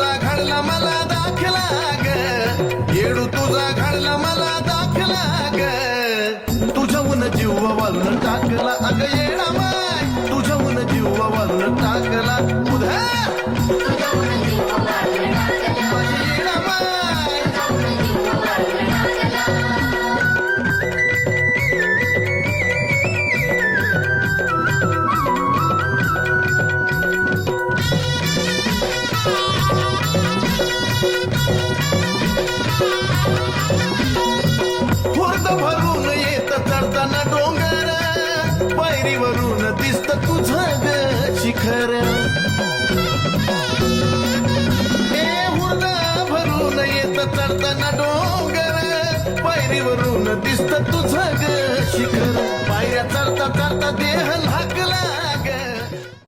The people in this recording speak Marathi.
तुझा घडला मला दाखला ग, येडू तुझा घडला मला दाखला ग, तुझ्याहून जीव वाळून टाकला अग येडा माय, तुझ्याहून जीव वाळून टाकला उधा माझी येडा माय. खुर्द भरून येत चढताना डोंगर, पायरीवरून दिसत तुझं ग शिखर. ए हुर्द भरून येत चढताना डोंगर, पायरीवरून दिसत तुझं ग शिखर. पायऱ्या चढता चढता देह लागला